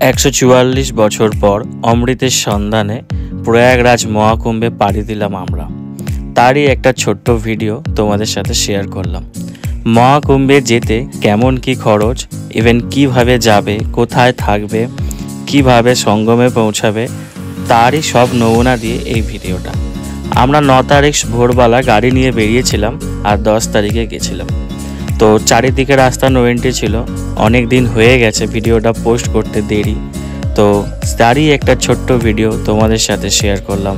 144 বছর পর অমৃতের সন্ধানে প্রয়াগরাজ মহাকুম্ভে পাড়ি দিলাম আমরা। তারই একটা ছোট্ট ভিডিও তোমাদের সাথে শেয়ার করলাম। মহাকুম্ভে যেতে কেমন কি খরচ, ইভেন কিভাবে যাবে, কোথায় থাকবে, কিভাবে সঙ্গমে পৌঁছাবে, তারই সব নমুনা দিয়ে এই ভিডিওটা। আমরা 9 তারিখ ভোরবেলা গাড়ি নিয়ে বেরিয়েছিলাম আর 10 তারিখে গেছিলাম। তো চারিদিকে রাস্তা নো এন্ট্রি ছিল, অনেক দিন হয়ে গেছে ভিডিওটা পোস্ট করতে দেরি, তো তারই একটা ছোট্ট ভিডিও তোমাদের সাথে শেয়ার করলাম।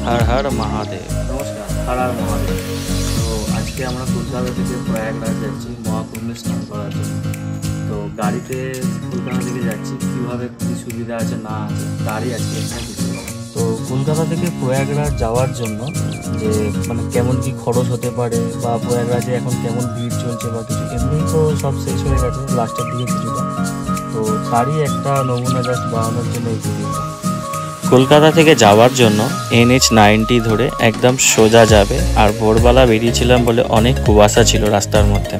হর হর মহাদেব। নমস্কার, হর হর মহাদেব। তো আজকে আমরা কলকাতা থেকে প্রয়াগরাজ যাচ্ছি মহাকুম্ভে স্নান করার জন্য। তো গাড়িতে কলকাতা থেকে যাচ্ছি, কীভাবে কী সুবিধা আছে না আছে তারই আজকে একটা ভিডিও। তো কলকাতা থেকে প্রয়াগরাজ যাওয়ার জন্য যে কেমন কি খরচ হতে পারে, বা প্রয়াগরাজে এখন কেমন ভিড় চলছে বা কিছু, এমনি তো সব শেষ হয়ে গেছে লাস্টের দিকে কিছুটা, তো তারই একটা নমুনা জাস্ট বানানোর জন্য এই ভিডিওটা। কলকাতা থেকে যাওয়ার জন্য NH-90 ধরে একদম সোজা যাবে। আর ভোরবেলা বেরিয়েছিলাম বলে অনেক কুয়াশা ছিল রাস্তার মধ্যে।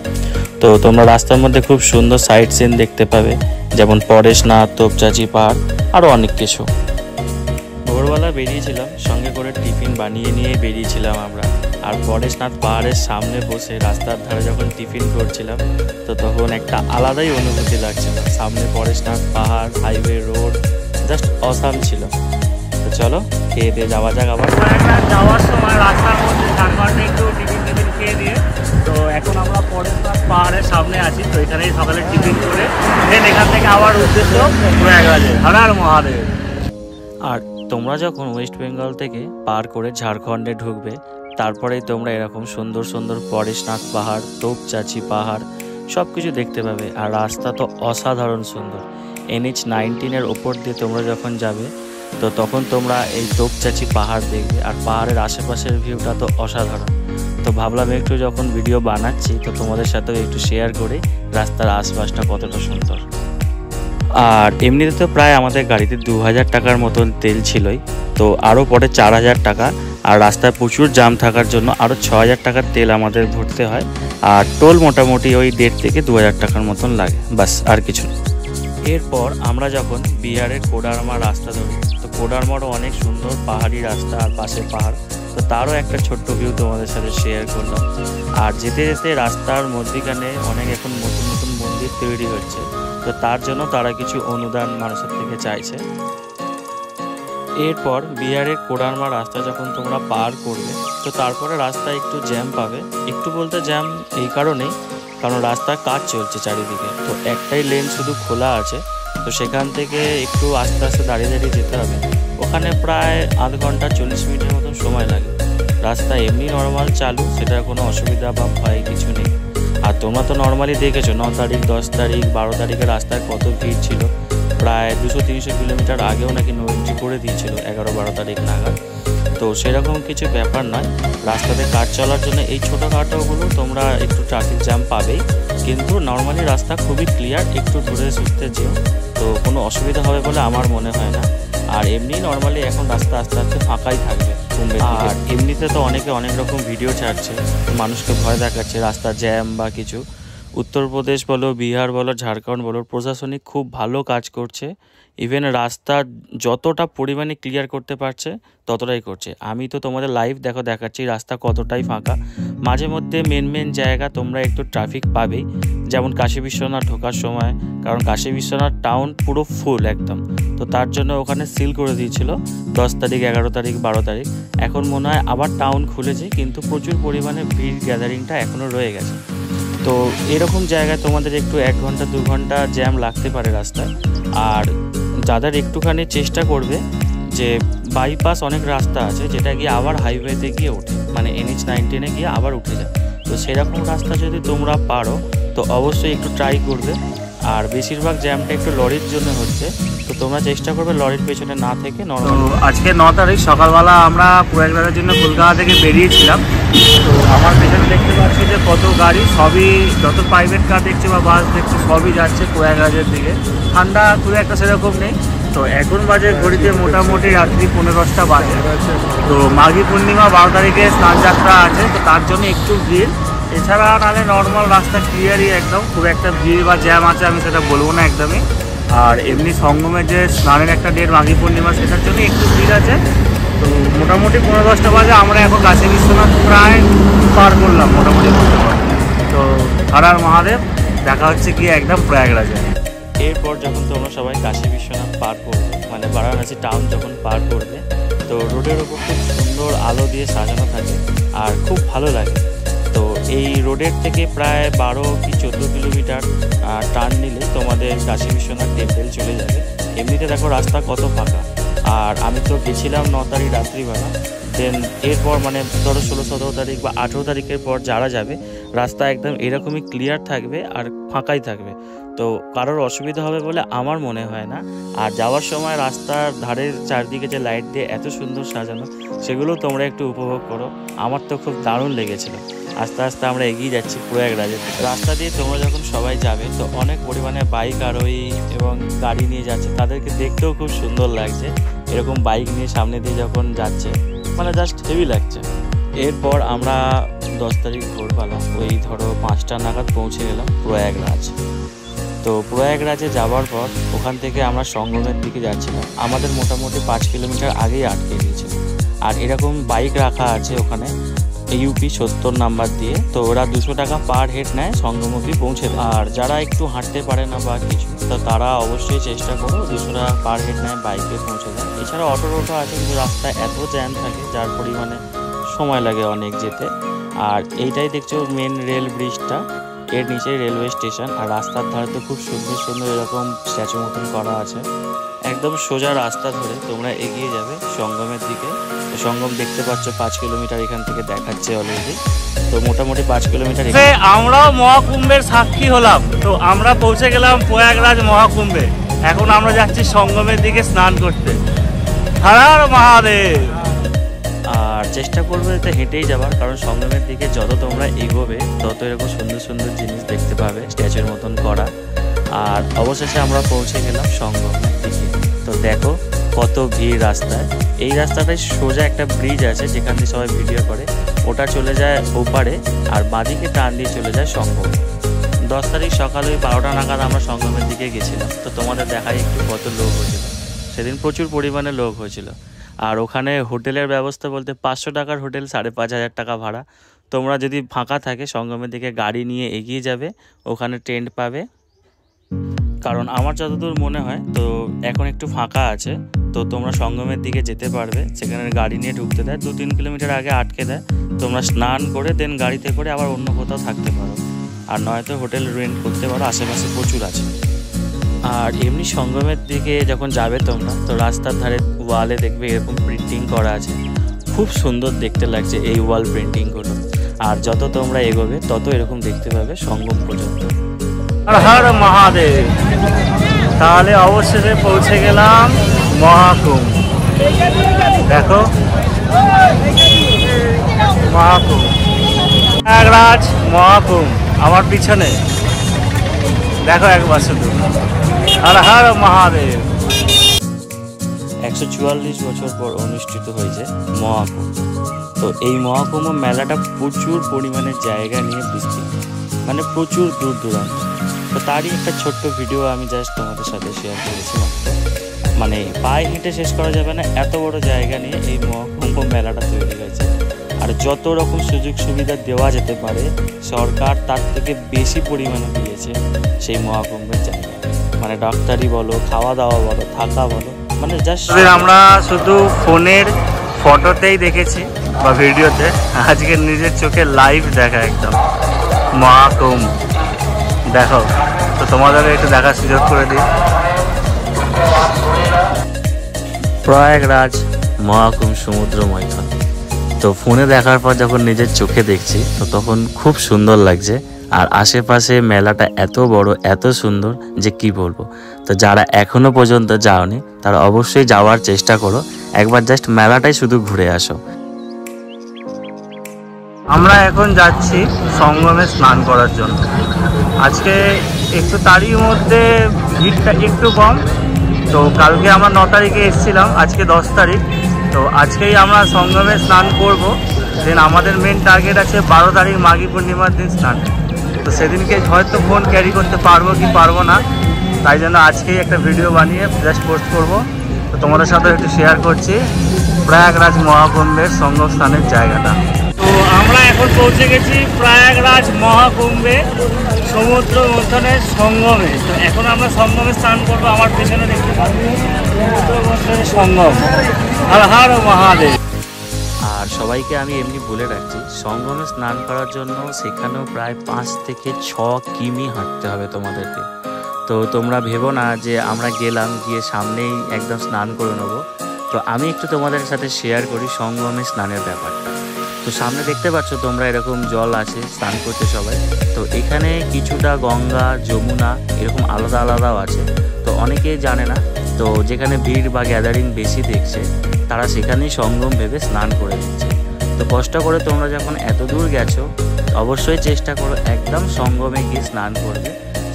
তো তোমরা রাস্তার মধ্যে খুব সুন্দর সাইট সিন দেখতে পাবে, যেমন পরেশনাথ, তোপচাঁচি পাহাড়, আরও অনেক কিছু। ভোরবেলা বেরিয়েছিলাম, সঙ্গে করে টিফিন বানিয়ে নিয়ে বেরিয়েছিলাম আমরা। আর পরেশনাথ পাহাড়ের সামনে বসে রাস্তার ধারে যখন টিফিন করছিলাম, তো তখন একটা আলাদাই অনুভূতি লাগছিল। সামনে পরেশনাথ পাহাড়, হাইওয়ে, রোড, জাস্ট অসাম ছিল। তো চলো খেয়ে দিয়ে যাওয়া যাক। আবার যাওয়ার সময় রাস্তার মধ্যে ঝাড়খণ্ডে একটু টিফিন খেয়ে দিয়ে, তো এখন আমরা পরেশনাথ পাহাড়ের সামনে আছি। তো এখানেই সকালে টিফিন করে দেন এখান থেকে আবার উদ্দেশ্য প্রয়াগরাজে। হর হর মহাদেব। আর তোমরা যখন ওয়েস্ট বেঙ্গল থেকে পার করে ঝাড়খণ্ডে ঢুকবে, তারপরেই তোমরা এরকম সুন্দর সুন্দর পরেশনাথ পাহাড়, তোপচাঁচি পাহাড় সব কিছু দেখতে পাবে। আর রাস্তা তো অসাধারণ সুন্দর। NH-19 ওপর দিয়ে তোমরা যখন যাবে, তো তখন তোমরা এই তোপচাঁচি পাহাড় দেখবে। আর পাহাড়ের আশেপাশের ভিউটা তো অসাধারণ। তো ভাবলাম একটু যখন ভিডিও বানাচ্ছি, তো তোমাদের সাথেও একটু শেয়ার করে রাস্তার আশপাশটা কতটা সুন্দর। আর এমনিতে তো প্রায় আমাদের গাড়িতে 2000 টাকার মতন তেল ছিলই, তো আরও পরে 4000 টাকা। আর রাস্তায় প্রচুর জাম থাকার জন্য আরও 6000 টাকার তেল আমাদের ভরতে হয়। আর টোল মোটামুটি ওই 1.5 থেকে 2000 টাকার মতন লাগে, বাস, আর কিছু না। এরপর আমরা যখন বিহারের কোডারমা রাস্তা ধরি, তো কোডারমারও অনেক সুন্দর পাহাড়ি রাস্তা আর পাশে পাহাড়, তো তারও একটা ছোট্ট ভিউ তোমাদের সাথে শেয়ার করলাম। আর যেতে যেতে রাস্তার মধ্যিখানে অনেক এখন নতুন নতুন মন্দির তৈরি হচ্ছে, তো তার জন্য তারা কিছু অনুদান মানুষের থেকে চাইছে। এরপর বিহারের কোডারমা রাস্তা যখন তোমরা পার করবে, তো তারপরে রাস্তায় একটু জ্যাম পাবে। একটু বলতে জ্যাম এই কারণেই, কারণ রাস্তার কাজ চলছে চারিদিকে, তো একটাই লেন শুধু খোলা আছে। তো সেখান থেকে একটু আস্তে আস্তে দাঁড়িয়ে দাঁড়িয়ে যেতে হবে। ওখানে প্রায় আধ ঘন্টা 40 মিনিটের মতন সময় লাগে। রাস্তা এমনি নর্মাল চালু, সেটার কোনো অসুবিধা বা ভয় কিছু নেই। আর তোমরা তো নর্মালি দেখেছো 9 তারিখ, 10 তারিখ, 12 তারিখে রাস্তায় কত ভিড় ছিল। প্রায় 200-300 কিলোমিটার আগেও নাকি নো এন্ট্রি করে দিয়েছিল 11-12 তারিখ নাগাদ। তো সেরকম কিছু ব্যাপার নয়। রাস্তাতে কাজ চলার জন্য এই ছোটোখাটোগুলো তোমরা একটু ট্রাফিক জ্যাম পাবেই, কিন্তু নর্মালি রাস্তা খুবই ক্লিয়ার। একটু ধরে সুস্থে যেও, তো কোনো অসুবিধা হবে বলে আমার মনে হয় না। আর এমনি নর্মালি এখন রাস্তা আস্তে আস্তে ফাঁকাই থাকবে। আর এমনিতে তো অনেকে অনেক রকম ভিডিও ছাড়ছে, মানুষকে ভয় দেখাচ্ছে রাস্তা জ্যাম বা কিছু। উত্তরপ্রদেশ বলো, বিহার বলো, ঝাড়খণ্ড বলো, প্রশাসনিক খুব ভালো কাজ করছে। ইভেন রাস্তা যতটা পরিমাণে ক্লিয়ার করতে পারছে ততটাই করছে। আমি তো তোমাদের লাইভ দেখাচ্ছি রাস্তা কতটাই ফাঁকা। মাঝে মধ্যে মেন জায়গা তোমরা একটু ট্রাফিক পাবেই, যেমন কাশী বিশ্বনাথ ঢোকার সময়, কারণ কাশী বিশ্বনাথ টাউন পুরো ফুল একদম। তো তার জন্য ওখানে সিল করে দিয়েছিল 10 তারিখ, 11 তারিখ, 12 তারিখ। এখন মনে হয় আবার টাউন খুলেছে, কিন্তু প্রচুর পরিমাণে ভিড় গ্যাদারিংটা এখনও রয়ে গেছে। তো এরকম জায়গায় তোমাদের একটু 1 ঘন্টা 2 ঘন্টা জ্যাম লাগতে পারে রাস্তায়। আর যাদের একটুখানি চেষ্টা করবে যে বাইপাস অনেক রাস্তা আছে যেটা গিয়ে আবার হাইওয়েতে গিয়ে ওঠে, NH-19 গিয়ে আবার উঠে যায়। তো সেরকম রাস্তা যদি তোমরা পারো তো অবশ্যই একটু ট্রাই করবে। আর বেশিরভাগ জ্যামটা একটু লরির জন্য হচ্ছে, তো তোমরা চেষ্টা করবে লরির পেছনে না থেকে নর্মাল। আজকে 9 তারিখ সকালবেলা আমরা প্রয়াগরাজের জন্য কলকাতা থেকে বেরিয়েছিলাম। তো আমার পেছনে দেখতে পাচ্ছি যে কত গাড়ি, সবই যত প্রাইভেট কার দেখছি বা বাস দেখছি সবই যাচ্ছে প্রয়াগরাজের দিকে। ঠান্ডা খুব একটা সেরকম নেই। তো এখন বাজে ঘড়িতে মোটামুটি রাত্রি 15-10টা বাজে। তো মাঘী পূর্ণিমা 12 তারিখে স্নান যাত্রা আছে, তো তার জন্য একটু ভিড়। এছাড়া নাহলে নর্মাল রাস্তা ক্লিয়ারই একদম, খুব একটা ভিড় বা জ্যাম আছে আমি সেটা বলবো না একদমই। আর এমনি সঙ্গমের যে স্নানের একটা ডেট মাঘী পূর্ণিমা, সেটার জন্য একটু ভিড় আছে। তো মোটামুটি 9-10টা বাজে আমরা এখন কাশী বিশ্বনাথ প্রায় পার করলাম মোটামুটি বলতে পারি। তো হর হর মহাদেব, দেখা হচ্ছে কি একদম প্রয়াগরাজে। এরপর যখন তোমরা সবাই কাশী বিশ্বনাথ পার করবে, মানে বারাণসী টাউন যখন পার করবে, তো রোডের ওপর খুব সুন্দর আলো দিয়ে সাজানো থাকে আর খুব ভালো লাগে। তো এই রোডের থেকে প্রায় 12 কি 14 কিলোমিটার টার্ন নিলে তোমাদের কাশী বিশ্বনাথ টেম্পল চলে যাবে। এমনিতে দেখো রাস্তা কত ফাঁকা। আর আমি তো গেছিলাম 9 তারিখ রাত্রিবেলা। দেন এরপর মানে ধরো 16-17 তারিখ বা 18 তারিখের পর যারা যাবে, রাস্তা একদম এরকমই ক্লিয়ার থাকবে আর ফাঁকাই থাকবে। তো কারোর অসুবিধা হবে বলে আমার মনে হয় না। আর যাওয়ার সময় রাস্তার ধারের চারদিকে যে লাইট দিয়ে এত সুন্দর সাজানো, সেগুলো তোমরা একটু উপভোগ করো। আমার তো খুব দারুণ লেগেছিল। আস্তে আস্তে আমরা এগিয়ে যাচ্ছি প্রয়াগরাজে। রাস্তা দিয়ে তোমরা যখন সবাই যাবে, তো অনেক পরিমাণে বাইক আরোহী এবং গাড়ি নিয়ে যাচ্ছে, তাদেরকে দেখতেও খুব সুন্দর লাগছে। এরকম বাইক নিয়ে সামনে দিয়ে যখন যাচ্ছে, মানে জাস্ট হেভি লাগছে। এরপর আমরা 10 তারিখ ভোরবেলা ওই ধরো 5টা নাগাদ পৌঁছে গেলাম প্রয়াগরাজ। তো প্রয়াগরাজে যাওয়ার পর ওখান থেকে আমরা সঙ্গমের দিকে যাচ্ছিলাম। আমাদের মোটামুটি 5 কিলোমিটার আগেই আটকে গিয়েছিল। আর এরকম বাইক রাখা আছে ওখানে ইউপি 70 নাম্বার দিয়ে। তো ওরা 200 টাকা পার হেড নেয় সঙ্গম অবধি পৌঁছে দেয়। আর যারা একটু হাঁটতে পারে না বা কিছু, তো তারা অবশ্যই চেষ্টা করো, 200 টাকা পার হেড নেয় বাইকে পৌঁছে দেয়। এছাড়া অটো আছে, কিন্তু রাস্তায় এত জ্যাম থাকে যার পরিমাণে সময় লাগে অনেক যেতে। আর এইটাই দেখছো মেন রেল ব্রিজটা, এর নিচে রেলওয়ে স্টেশন। আর রাস্তার ধারে তো খুব সুন্দর সুন্দর এরকম স্ট্যাচু মতন করা আছে। একদম সোজা রাস্তা ধরে তোমরা এগিয়ে যাবে সঙ্গমের দিকে। তো সঙ্গম দেখতে পাচ্ছ 5 কিলোমিটার এখান থেকে দেখাচ্ছে অলরেডি। তো মোটামুটি 5 কিলোমিটার। আমরাও মহাকুম্ভের সাক্ষী হলাম। তো আমরা পৌঁছে গেলাম প্রয়াগরাজ মহাকুম্ভে। এখন আমরা যাচ্ছি সঙ্গমের দিকে স্নান করতে। হর হর মহাদেব। আর চেষ্টা করবে যাতে হেঁটেই যাবার, কারণ সঙ্গমের দিকে যত তোমরা এগোবে তত এরকম সুন্দর সুন্দর জিনিস দেখতে পাবে স্ট্যাচুর মতন করা। আর অবশেষে আমরা পৌঁছে গেলাম সঙ্গমের দিকে। তো দেখো কত ভিড় রাস্তায়। এই রাস্তাটায় সোজা একটা ব্রিজ আছে যেখান দিয়ে সবাই ভিডিও করে, ওটা চলে যায় ওপারে। আর বাঁদিকে টান দিয়ে চলে যায় সঙ্গম। 10 তারিখ সকালে 12টা নাগাদ আমরা সঙ্গমের দিকে গেছিলাম। তো তোমাদের দেখাই একটু কত লোক হয়েছিল সেদিন। প্রচুর পরিমাণে লোক হয়েছিল। আর ওখানে হোটেলের ব্যবস্থা বলতে 500 টাকার হোটেল, 5,500 টাকা ভাড়া। তোমরা যদি ফাঁকা থাকে সঙ্গমের দিকে গাড়ি নিয়ে এগিয়ে যাবে, ওখানে টেন্ট পাবে। কারণ আমার যতদূর মনে হয় তো এখন একটু ফাঁকা আছে। তো তোমরা সঙ্গমের দিকে যেতে পারবে, সেখানে গাড়ি নিয়ে ঢুকতে দেয়। 2-3 কিলোমিটার আগে আটকে দেয়। তোমরা স্নান করে দেন গাড়িতে করে আবার অন্য কোথাও থাকতে পারো। আর নয়তো হোটেল রেন্ট করতে পারো, আশেপাশে প্রচুর আছে। আর এমনি সঙ্গমের দিকে যখন যাবে তোমরা, তো রাস্তার ধারে ওয়ালে দেখবে এরকম প্রিন্টিং করা আছে। খুব সুন্দর দেখতে লাগছে এই ওয়াল প্রিন্টিংগুলো। আর যত তোমরা এগোবে তত এরকম দেখতে পাবে সঙ্গম পর্যন্ত। হর হর মহাদেব। তাহলে অবশেষে পৌঁছে গেলাম মহাকুম্ভ। দেখো মহাকুম্ভ, প্রয়াগরাজ মহাকুম্ভ আমার পিছনে। দেখো একবার শুধু। হর হর মহাদেব। 144 বছর পর অনুষ্ঠিত হয়েছে মহাকুম্ভ। তো এই মহাকুম্ভ মেলাটা প্রচুর পরিমাণে জায়গা নিয়ে বিস্তৃত, মানে প্রচুর দূর দূরান্ত। তো তারই একটা ছোট্ট ভিডিও আমি জাস্ট তোমাদের সাথে শেয়ার করেছি মাত্র। মানে পায়ে হেঁটে শেষ করা যাবে না, এত বড় জায়গা নিয়ে এই মহাকুম্ভ মেলাটা তৈরি হয়েছে। আর যত রকম সুযোগ সুবিধা দেওয়া যেতে পারে সরকার তার থেকে বেশি পরিমাণে দিয়েছে সেই মহাকুম্ভের জায়গায়। মানে ডাক্তারি বলো, খাওয়া দাওয়া বলো, থাকা বলো, মানে জাস্ট আমরা শুধু ফোনের ফটোতেই দেখেছি বা ভিডিওতে, আজকে নিজের চোখে লাইভ দেখা একদম মহাকুম্ভ। দেখো, তো তোমাদের একটু দেখার সুযোগ করে দিই। প্রয়াগরাজ মহাকুম্ভ সমুদ্র মৈথন। তো ফোনে দেখার পর যখন নিজের চোখে দেখছি, তো তখন খুব সুন্দর লাগছে। আর আশেপাশে মেলাটা এত বড়, এত সুন্দর যে কি বলবো। তো যারা এখনো পর্যন্ত যাওনি তারা অবশ্যই যাওয়ার চেষ্টা করো, একবার জাস্ট মেলাটাই শুধু ঘুরে আসো। আমরা এখন যাচ্ছি সঙ্গমে স্নান করার জন্য। আজকে একটু তারই মধ্যে ভিড়টা একটু কম। তো কালকে আমরা 9 তারিখে এসেছিলাম, আজকে 10 তারিখ। তো আজকেই আমরা সঙ্গমে স্নান করব। দেন আমাদের মেন টার্গেট আছে 12 তারিখ মাঘী পূর্ণিমার দিন স্নান। তো সেদিনকে হয়তো ফোন ক্যারি করতে পারবো কি পারবো না, তাই জন্য আজকেই একটা ভিডিও বানিয়ে জাস্ট পোস্ট করবো। তো তোমাদের সাথে একটু শেয়ার করছি প্রয়াগরাজ মহাকুম্ভের সঙ্গম স্থানের জায়গাটা। তো আমরা এখন পৌঁছে গেছি প্রয়াগরাজ মহাকুম্ভে সমুদ্র মন্থনের সঙ্গমে। তো এখন আমরা সঙ্গমে স্নান করবো। আমার পেছনে দেখতে পাচ্ছি সমুদ্র মন্থনের সঙ্গম। হর হর মহাদেব। আর সবাইকে আমি এমনি বলে রাখছি, সঙ্গমে স্নান করার জন্য সেখানেও প্রায় 5 থেকে 6 কিমি হাঁটতে হবে তোমাদেরকে। তো তোমরা ভেবো না যে আমরা গেলাম গিয়ে সামনেই একদম স্নান করে নেবো। তো আমি একটু তোমাদের সাথে শেয়ার করি সঙ্গমে স্নানের ব্যাপারটা। তো সামনে দেখতে পাচ্ছ তোমরা এরকম জল আছে, স্নান করছে সবাই। তো এখানে কিছুটা গঙ্গা, যমুনা এরকম আলাদা আলাদাও আছে। তো অনেকেই জানে না, তো যেখানে ভিড় বা গ্যাদারিং বেশি দেখছে তারা সেখানেই সঙ্গম ভেবে স্নান করে দিচ্ছে। তো কষ্ট করে তোমরা যখন এত দূর গেছো অবশ্যই চেষ্টা করো একদম সঙ্গমে গিয়ে স্নান করবে।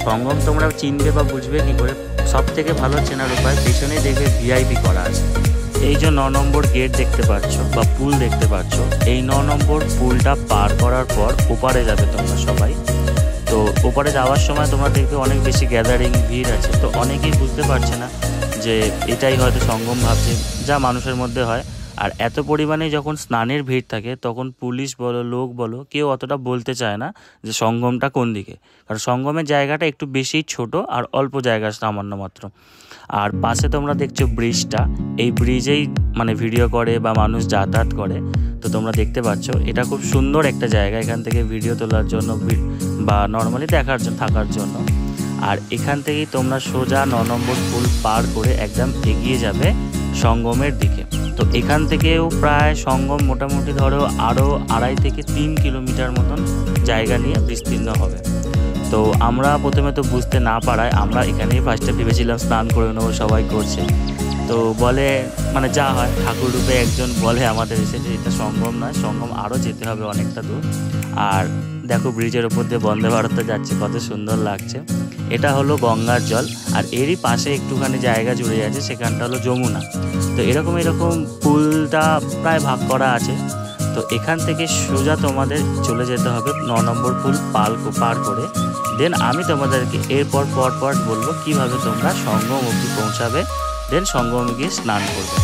সঙ্গম তোমরা চিনবে বা বুঝবে কী করে? সব থেকে ভালো চেনার উপায়, পেছনেই দেখবে ভিআইপি করা আছে। এই যে 9 নম্বর গেট দেখতে পাচ্ছ বা পুল দেখতে পাচ্ছ, এই 9 নম্বর পুলটা পার করার পর ওপারে যাবে তোমরা সবাই। তো ওপারে যাওয়ার সময় তোমরা দেখবে অনেক বেশি গ্যাদারিং ভিড় আছে। তো অনেকেই বুঝতে পারছে না যে এটাই হয়তো সঙ্গম ভাবছে, যা মানুষের মধ্যে হয়। আর এত পরিমাণে যখন স্নানের ভিড় থাকে তখন পুলিশ বলো, লোক বলো, কেউ অতটা বলতে চায় না যে সঙ্গমটা কোন দিকে। কারণ সঙ্গমের জায়গাটা একটু বেশি ছোট আর অল্প জায়গা সামান্য মাত্র। আর পাশে তোমরা দেখছো ব্রিজটা, এই ব্রিজেই মানে ভিডিও করে বা মানুষ যাতায়াত করে। তো তোমরা দেখতে পাচ্ছ এটা খুব সুন্দর একটা জায়গা, এখান থেকে ভিডিও তোলার জন্য বা নর্মালি দেখার জন্য, থাকার জন্য। আর এখান থেকেই তোমরা সোজা 9 নম্বর পুল পার করে একদম এগিয়ে যাবে সঙ্গমের দিকে। তো এখান থেকেও প্রায় সঙ্গম মোটামুটি ধরো আরও 2.5 থেকে 3 কিলোমিটার মতন জায়গা নিয়ে বিস্তীর্ণ হবে। তো আমরা প্রথমে তো বুঝতে না পারায় আমরা এখানেই ফার্স্টে ভেবেছিলাম স্নান করে নেবো, সবাই করছে। তো বলে মানে যা হয়, ঠাকুর রূপে একজন বলে আমাদের এসে যে এটা সঙ্গম নয়, সঙ্গম আরও যেতে হবে অনেকটা দূর। আর দেখো ব্রিজের ওপর দিয়ে বন্দে ভারতটা যাচ্ছে, কত সুন্দর লাগছে। এটা হলো গঙ্গার জল, আর এরই পাশে একটুখানি জায়গা জুড়ে আছে, সেখানটা হলো যমুনা। তো এরকম পুলটা প্রায় ভাগ করা আছে। তো এখান থেকে সোজা তোমাদের চলে যেতে হবে 9 নম্বর পুল পার করে। দেন আমি তোমাদেরকে এরপর পর বলবো কিভাবে তোমরা সঙ্গম অবধি পৌঁছাবে, দেন সঙ্গমে গিয়ে স্নান করবে।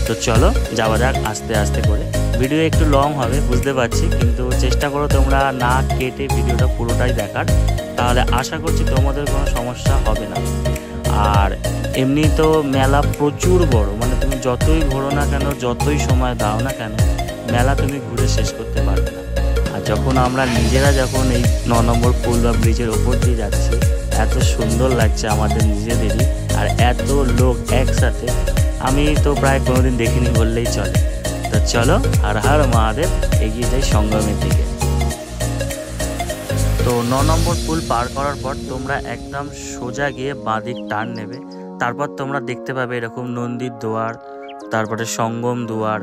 তো চলো যাওয়া যাক আস্তে আস্তে করে। ভিডিও একটু লং হবে বুঝতে পারছি, কিন্তু চেষ্টা করো তোমরা না কেটে ভিডিওটা পুরোটাই দেখার, তাহলে আশা করছি তোমাদের কোনো সমস্যা হবে না। আর এমনি তো মেলা প্রচুর বড়, মানে তুমি যতই ঘোরো না কেন, যতই সময় দাও না কেন, মেলা তুমি ঘুরে শেষ করতে পারবে না। আর যখন আমরা নিজেরা যখন এই 9 নম্বর পুল বা ব্রিজের ওপর দিয়ে যাচ্ছি, এত সুন্দর লাগছে আমাদের নিজেদেরই। আর এত লোক একসাথে আমি তো প্রায় কোনোদিন দেখিনি বললেই চলে। তো চলো হর হর মহাদেব, এগিয়ে যাই সঙ্গমের দিকে। তো 9 নম্বর পুল পার করার পর তোমরা একদম সোজা গিয়ে বাঁদিক টার্ন নেবে। তারপর তোমরা দেখতে পাবে এরকম নন্দীর দুয়ার, তারপরে সঙ্গম দুয়ার।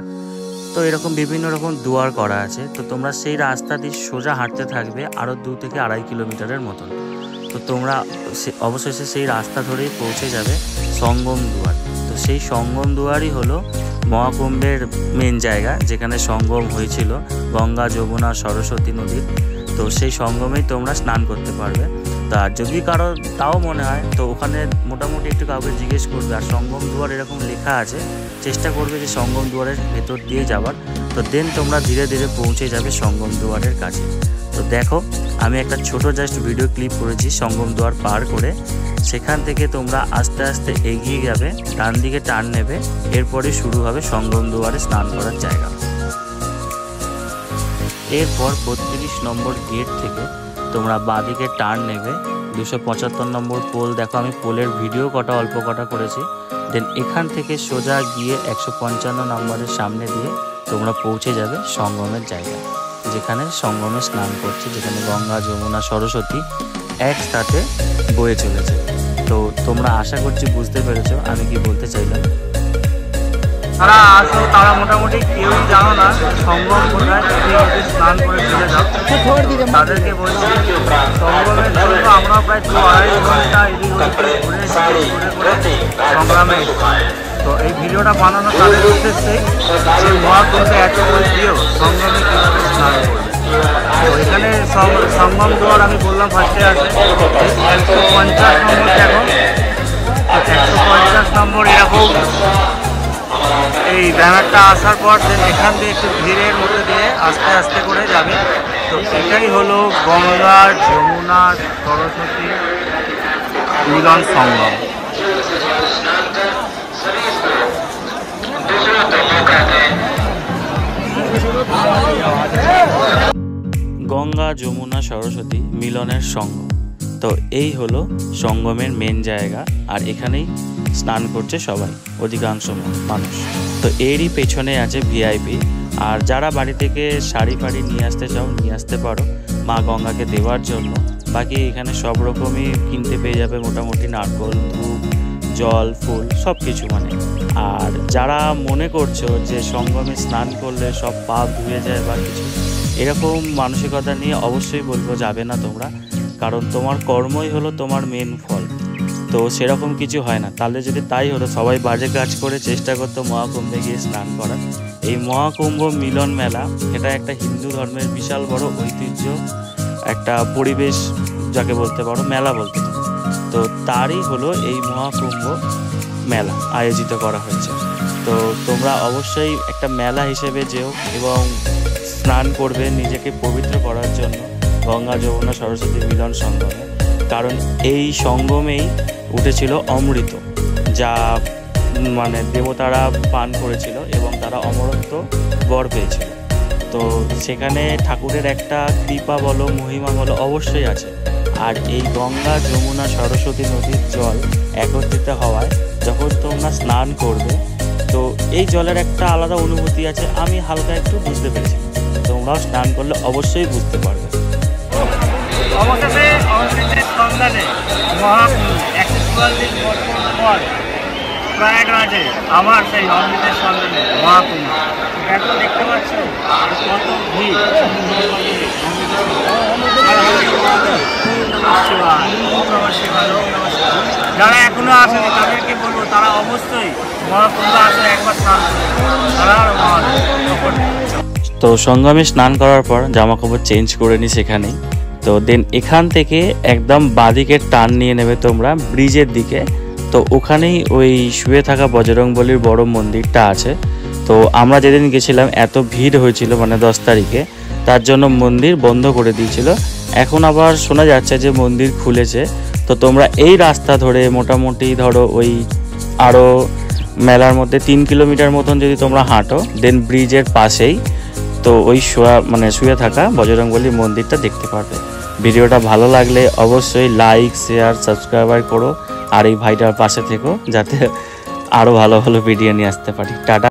তো এরকম বিভিন্ন রকম দুয়ার করা আছে। তো তোমরা সেই রাস্তা দিয়ে সোজা হাঁটতে থাকবে আরও 2 থেকে 2.5 কিলোমিটারের মতন। তো তোমরা অবশেষে সেই রাস্তা ধরেই পৌঁছে যাবে সঙ্গম দুয়ার। তো সেই সঙ্গম দুয়ারই হলো মহাকুম্ভের মেন জায়গা, যেখানে সঙ্গম হয়েছিল গঙ্গা, যমুনা, সরস্বতী নদীর। তো সেই সঙ্গমেই তোমরা স্নান করতে পারবে। তা যদি কারো তাও মনে হয় তো ওখানে মোটামুটি একটু কাউকে জিজ্ঞেস করবে। আর সঙ্গম দুয়ার এরকম লেখা আছে, চেষ্টা করবে যে সঙ্গম দুয়ারের ভেতর দিয়ে যাওয়ার। তো দেন তোমরা ধীরে ধীরে পৌঁছে যাবে সঙ্গম দুয়ারের কাছে। তো দেখো আমি একটা ছোট জাস্ট ভিডিও ক্লিপ করেছি সঙ্গম দুয়ার পার করে। সেখান থেকে তোমরা আস্তে আস্তে এগিয়ে যাবে, ডান দিকে টার্ন নেবে, এরপরে শুরু হবে সঙ্গম দুয়ারে স্নান করার জায়গা। এরপর 32 নম্বর গেট থেকে তোমরা বাঁদিকে টার্ন নেবে। 275 নম্বর পোল, দেখো আমি পোলের ভিডিও অল্প কটা করেছি। দেন এখান থেকে সোজা গিয়ে 155 নম্বরের সামনে দিয়ে তোমরা পৌঁছে যাবে সঙ্গমের জায়গা, যেখানে সঙ্গমে স্নান করছে, যেখানে গঙ্গা, যমুনা, সরস্বতী একসাথে বয়ে চলেছে। তো তোমরা আশা করছি বুঝতে পেরেছো আমি কি বলতে চাইলাম। তারা আসো, তারা মোটামুটি কেউই জানো না সঙ্গম কোথায়, স্নান করে চলে যাও। তাদেরকে বলছি সঙ্গমের জন্য আমরা প্রায় 2-2.5 ঘন্টা এদিক ওদিক ঘুরে সংগ্রামে। তো এই ভিডিওটা বানানো তাদের উদ্দেশ্যে যে মহাকুম্ভে এত প্রিয় সঙ্গমে কীভাবে স্নান করবে। তো এখানে সঙ্গম দুয়ার আমি বললাম ফার্স্টে আছে 150 নম্বর। দেখো 150 নম্বর এরকম এই ব্যানারটা আসার পর দেন এখান দিয়ে একটু ভিড়ের মধ্যে দিয়ে আস্তে আস্তে করে যাবে। তো এটাই হলো গঙ্গা যমুনা সরস্বতী মিলন সঙ্গম। গঙ্গা যমুনা সরস্বতী মিলনের সঙ্গম। তো এই হলো সঙ্গমের মেন জায়গা, আর এখানেই স্নান করছে সবাই, অধিকাংশ মানুষ। তো এরই পেছনে আছে ভিআইপি। আর যারা বাড়ি থেকে শাড়ি ফাড়ি নিয়ে আসতে চাও নিয়ে আসতে পারো মা গঙ্গাকে দেওয়ার জন্য। বাকি এখানে সব রকমই কিনতে পেয়ে যাবে, মোটামুটি নারকোল, ধূপ, জল, ফুল সব কিছু মানে। আর যারা মনে করছো যে সঙ্গমে স্নান করলে সব পাপ ধুয়ে যায় বা কিছু, এরকম মানসিকতা নিয়ে অবশ্যই বলবো যাবে না তোমরা, কারণ তোমার কর্মই হলো তোমার মেন ফল। তো সেরকম কিছু হয় না। তাহলে যদি তাই হতো সবাই বাজে কাজ করে চেষ্টা করতো মহাকুম্ভে গিয়ে স্নান করার। এই মহাকুম্ভ মিলন মেলা এটা একটা হিন্দু ধর্মের বিশাল বড় ঐতিহ্য, একটা পরিবেশ যাকে বলতে পারো, মেলা বলতে পারো। তো তারই হলো এই মহাকুম্ভ মেলা আয়োজিত করা হয়েছে। তো তোমরা অবশ্যই একটা মেলা হিসেবে যেও এবং স্নান করবে নিজেকে পবিত্র করার জন্য গঙ্গা যমুনা সরস্বতী মিলন সঙ্গমে। কারণ এই সঙ্গমেই উঠেছিল অমৃত, যা মানে দেবতারা পান করেছিল এবং তারা অমরত্ব বর পেয়েছিল। তো সেখানে ঠাকুরের একটা কৃপা বলো, মহিমা বলো অবশ্যই আছে। আর এই গঙ্গা যমুনা সরস্বতী নদীর জল একত্রিত হওয়ায় যখন তোমরা স্নান করবে, তো এই জলের একটা আলাদা অনুভূতি আছে। আমি হালকা একটু বুঝতে পেরেছি, তোমরাও স্নান করলে অবশ্যই বুঝতে পারবে। অবশেষে অমৃতের সন্ধানে মহাকুম্ভ 144 বছর পর প্রয়াগরাজে আমার সেই অমৃতের সন্ধানে মহাকুম্ভ। এখন দেখতে পাচ্ছ কত ভিড়। যারা এখনো আসেনি তাদেরকে বলবো তারা অবশ্যই মহাকুম্ভ আসে, একবার স্নান করবে। তো সঙ্গমে স্নান করার পর জামা কাপড় চেঞ্জ করে নি সেখানেই। তো দেন এখান থেকে একদম বাঁদিকে টার্ন নিয়ে নেবে তোমরা ব্রিজের দিকে। তো ওখানেই ওই শুয়ে থাকা বজরংবলীর বড় মন্দিরটা আছে। তো আমরা যেদিন গেছিলাম এত ভিড় হয়েছিল, মানে 10 তারিখে, তার জন্য মন্দির বন্ধ করে দিয়েছিল। এখন আবার শোনা যাচ্ছে যে মন্দির খুলেছে। তো তোমরা এই রাস্তা ধরে মোটামুটি ধরো ওই আরও মেলার মধ্যে 3 কিলোমিটার মতন যদি তোমরা হাঁটো, দেন ব্রিজের পাশেই তো ওই শুয়ে থাকা বজরংবলী মন্দিরটা দেখতে পারবে। ভিডিওটা ভালো লাগলে অবশ্যই লাইক, শেয়ার, সাবস্ক্রাইব করো। আর এই ভাইটার পাশে থেকো যাতে আরও ভালো ভালো ভিডিও নিয়ে আসতে পারি। টাটা।